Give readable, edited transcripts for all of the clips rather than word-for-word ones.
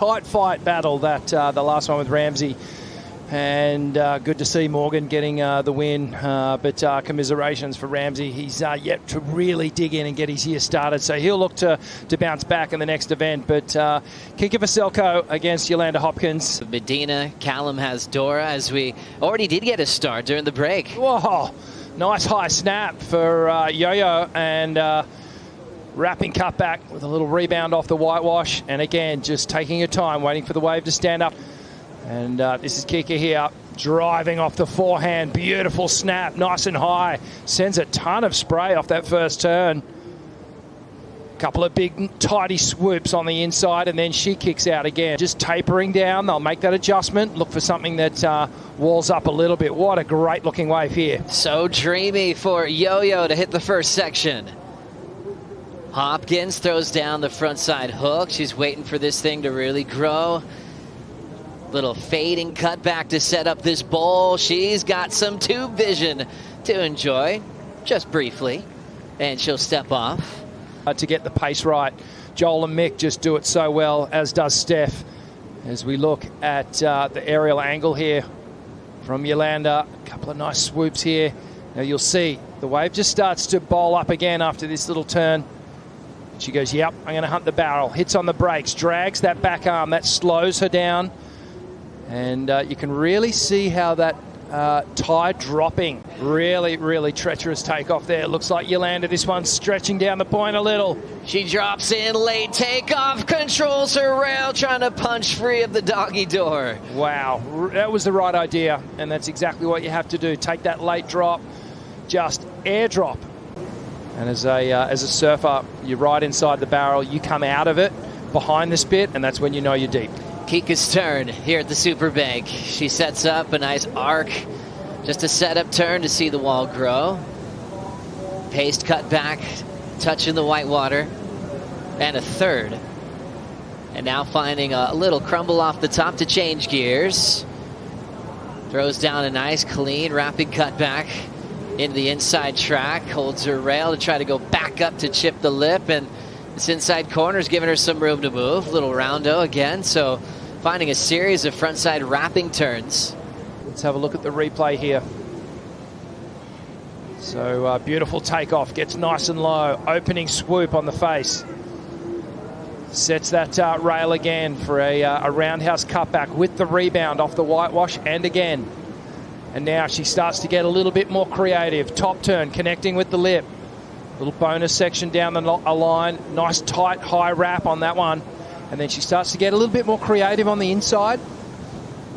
tight fight battle, that the last one with Ramsey. And good to see Morgan getting the win, but commiserations for Ramsey. He's yet to really dig in and get his year started, so he'll look to bounce back in the next event. But Kika Veselko against Yolanda Hopkins. Medina, Callum has Dora, as we already did get a start during the break. Whoa, nice high snap for Yo-Yo, and wrapping cutback with a little rebound off the whitewash. And again, just taking your time, waiting for the wave to stand up. And this is Kika here, driving off the forehand. Beautiful snap, nice and high. Sends a ton of spray off that first turn. Couple of big, tidy swoops on the inside, and then she kicks out again. Just tapering down, they'll make that adjustment. Look for something that walls up a little bit. What a great looking wave here. So dreamy for Yo-Yo to hit the first section. Hopkins throws down the front side hook. She's waiting for this thing to really grow. Little fading cutback to set up this bowl. She's got some tube vision to enjoy, just briefly, and she'll step off. To get the pace right, Joel and Mick just do it so well, as does Steph. As we look at the aerial angle here from Yolanda, a couple of nice swoops here. Now you'll see the wave just starts to bowl up again after this little turn. She goes, yep, I'm going to hunt the barrel. Hits on the brakes, drags that back arm, that slows her down. And you can really see how that tide dropping. Really, really treacherous takeoff there. Looks like Yolanda, this one's stretching down the point a little. She drops in late takeoff, controls her rail, trying to punch free of the doggy door. Wow, that was the right idea. And that's exactly what you have to do. Take that late drop, just airdrop. And as a surfer, you're right inside the barrel. You come out of it behind the spit, and that's when you know you're deep. Kika's turn here at the Super Bank. She sets up a nice arc, just a setup turn to see the wall grow. Paste cut back, touching the white water, and a third. And now finding a little crumble off the top to change gears. Throws down a nice clean wrapping cut back into the inside track, holds her rail to try to go back up to chip the lip, and this inside corner is giving her some room to move. Little roundo again, so finding a series of frontside wrapping turns. Let's have a look at the replay here. So beautiful takeoff, gets nice and low, opening swoop on the face. Sets that rail again for a roundhouse cutback with the rebound off the whitewash, and again. And now she starts to get a little bit more creative. Top turn, connecting with the lip. Little bonus section down the line. Nice tight high wrap on that one. And then she starts to get a little bit more creative on the inside.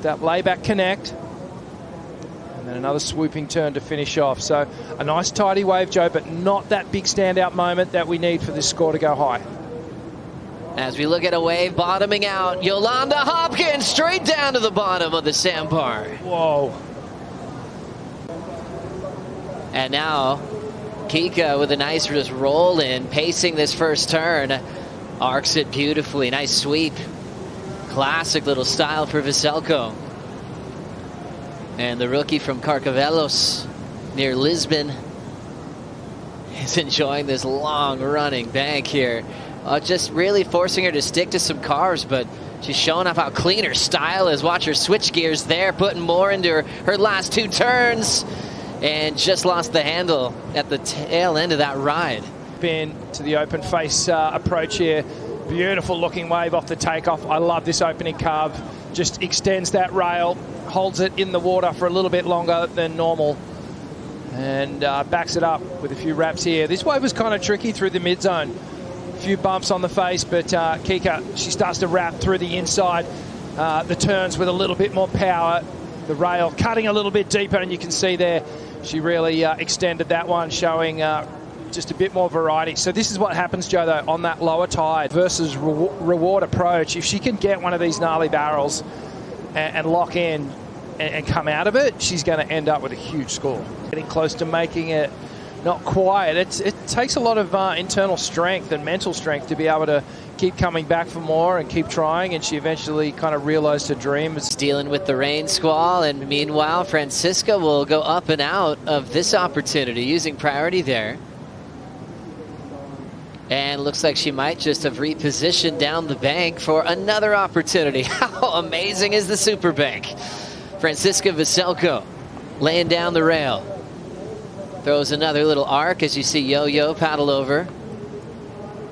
That layback connect. And then another swooping turn to finish off. So a nice tidy wave, Joe, but not that big standout moment that we need for this score to go high. As we look at a wave bottoming out, Yolanda Hopkins straight down to the bottom of the sandbar. Whoa. And now Kika with a nice just roll in, pacing this first turn, arcs it beautifully. Nice sweep. Classic little style for Veselko. And the rookie from Carcavelos near Lisbon is enjoying this long running bank here. Just really forcing her to stick to some cars, but she's showing off how clean her style is. Watch her switch gears there, putting more into her last two turns. And just lost the handle at the tail end of that ride. Been to the open face approach here. Beautiful looking wave off the takeoff. I love this opening carve. Just extends that rail, holds it in the water for a little bit longer than normal, and backs it up with a few wraps here. This wave was kind of tricky through the mid zone. A few bumps on the face, but Kika, she starts to wrap through the inside. The turns with a little bit more power. The rail cutting a little bit deeper, and you can see there she really extended that one, showing just a bit more variety. So this is what happens, Joe, though, on that lower tide versus reward approach. If she can get one of these gnarly barrels and lock in and come out of it, she's going to end up with a huge score. Getting close to making it, not quite. It takes a lot of internal strength and mental strength to be able to keep coming back for more and keep trying, and she eventually kind of realized her dream. Dealing with the rain squall, and meanwhile Francisca will go up and out of this opportunity using priority there. And looks like she might just have repositioned down the bank for another opportunity. How amazing is the super bank? Francisca Veselko laying down the rail. Throws another little arc as you see Yo-Yo paddle over.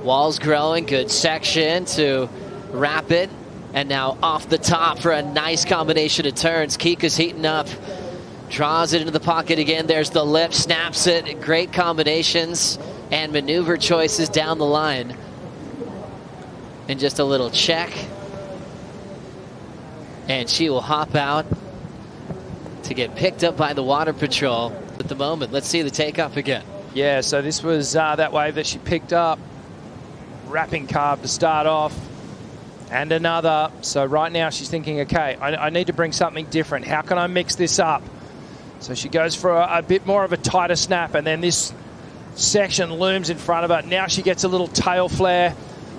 Wall's growing, good section to wrap it. And now off the top for a nice combination of turns. Kika's heating up. Draws it into the pocket again. There's the lip, snaps it. Great combinations and maneuver choices down the line. And just a little check. And she will hop out to get picked up by the Water Patrol at the moment. Let's see the takeoff again. Yeah, so this was that wave that she picked up. Wrapping carve to start off. And another. So right now she's thinking, okay, I need to bring something different. How can I mix this up? So she goes for a bit more of a tighter snap, and then this section looms in front of her. Now she gets a little tail flare,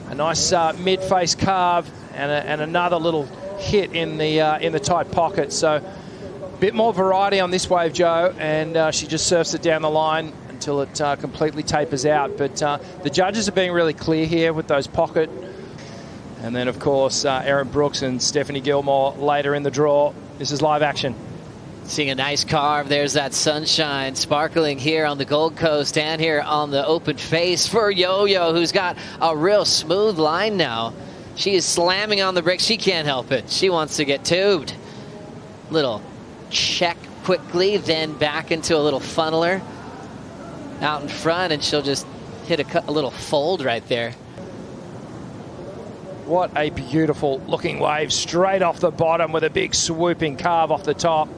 a nice mid-face carve, and another little hit in the tight pocket. So a bit more variety on this wave, Joe, and she just surfs it down the line until it completely tapers out. But the judges are being really clear here with those pocket. And then, of course, Erin Brooks and Stephanie Gilmore later in the draw. This is live action. Seeing a nice carve. There's that sunshine sparkling here on the Gold Coast and here on the open face for Yo-Yo, who's got a real smooth line now. She is slamming on the brakes. She can't help it. She wants to get tubed. Little check quickly, then back into a little funneler out in front, and she'll just hit a little fold right there. What a beautiful looking wave, straight off the bottom with a big swooping carve off the top.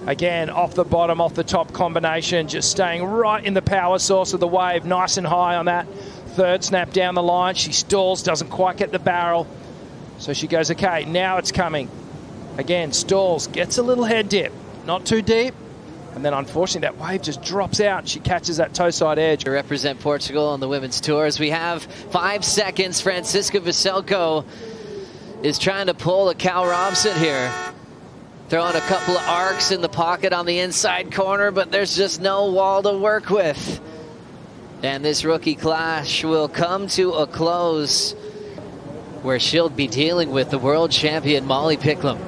Again, off the bottom, off the top combination, just staying right in the power source of the wave, nice and high on that third snap down the line. She stalls, doesn't quite get the barrel. So she goes, okay, now it's coming. Again, stalls, gets a little head dip, not too deep. And then unfortunately that wave just drops out and she catches that toe side edge. To represent Portugal on the women's tours, we have 5 seconds. Francisca Veselko is trying to pull a Cal Robson here. Throwing a couple of arcs in the pocket on the inside corner, but there's just no wall to work with. And this rookie clash will come to a close where she'll be dealing with the world champion Molly Picklum.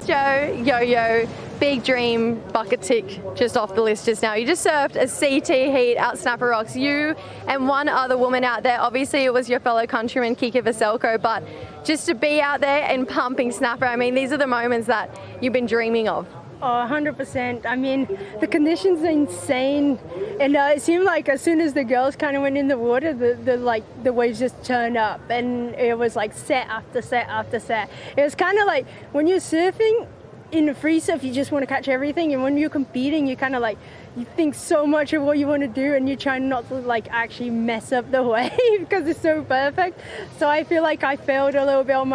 Joe, Yo-Yo, big dream bucket tick just off the list just now. You just surfed a CT heat out Snapper Rocks. You and one other woman out there. Obviously it was your fellow countryman Kika Veselko, but just to be out there and pumping snapper, I mean, these are the moments that you've been dreaming of. Oh, 100%. I mean, the conditions are insane, and it seemed like as soon as the girls kind of went in the water, the waves just turned up, and it was like set after set after set. It was kind of like when you're surfing in the free surf, you just want to catch everything, and when you're competing, you kind of like, you think so much of what you want to do, and you try not to like actually mess up the wave because it's so perfect. So I feel like I failed a little bit on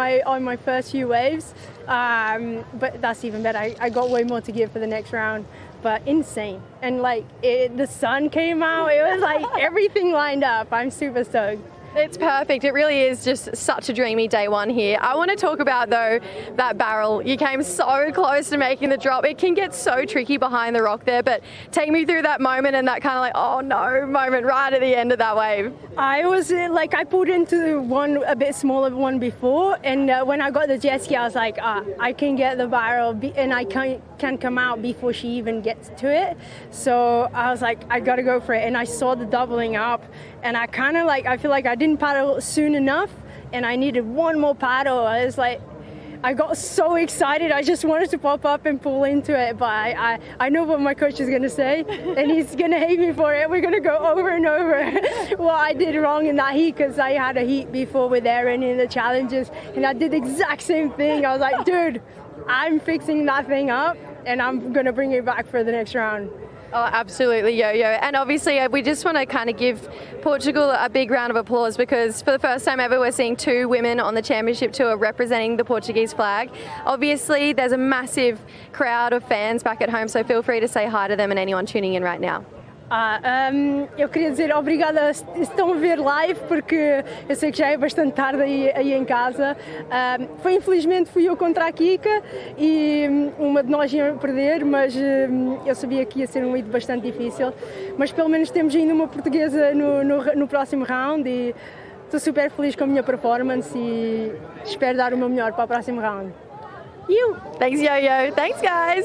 my first few waves, but that's even better. I got way more to give for the next round. But insane, and like the sun came out. It was like everything lined up. I'm super stoked. It's perfect. It really is just such a dreamy day one here. I want to talk about, though, that barrel. You came so close to making the drop. It can get so tricky behind the rock there, but take me through that moment and that kind of like, oh no moment right at the end of that wave. I was like, I pulled into one a bit smaller one before, and when I got the jet ski, I was like, I can get the barrel and I can come out before she even gets to it. So I was like, I got to go for it. And I saw the doubling up, and I kind of like, I feel like I didn't paddle soon enough, and I needed one more paddle. I was like, I got so excited. I just wanted to pop up and pull into it, but I know what my coach is going to say, and he's going to hate me for it. We're going to go over and over what I did wrong in that heat, because I had a heat before with Erin in the challenges, and I did the exact same thing. I was like, dude, I'm fixing that thing up, and I'm going to bring it back for the next round. Oh, absolutely, Yo-Yo. And obviously, we just want to kind of give Portugal a big round of applause, because for the first time ever, we're seeing 2 women on the championship tour representing the Portuguese flag. Obviously, there's a massive crowd of fans back at home, so feel free to say hi to them and anyone tuning in right now. Eu queria dizer obrigada se estão a ver live, porque eu sei que já é bastante tarde aí em casa. Infelizmente fui eu contra a Kika e uma de nós ia perder, mas eu sabia que ia ser um hit bastante difícil. Mas pelo menos temos ainda uma portuguesa no próximo round e estou super feliz com a minha performance e espero dar o meu melhor para o próximo round. Thanks, Yo-Yo. Thanks, guys.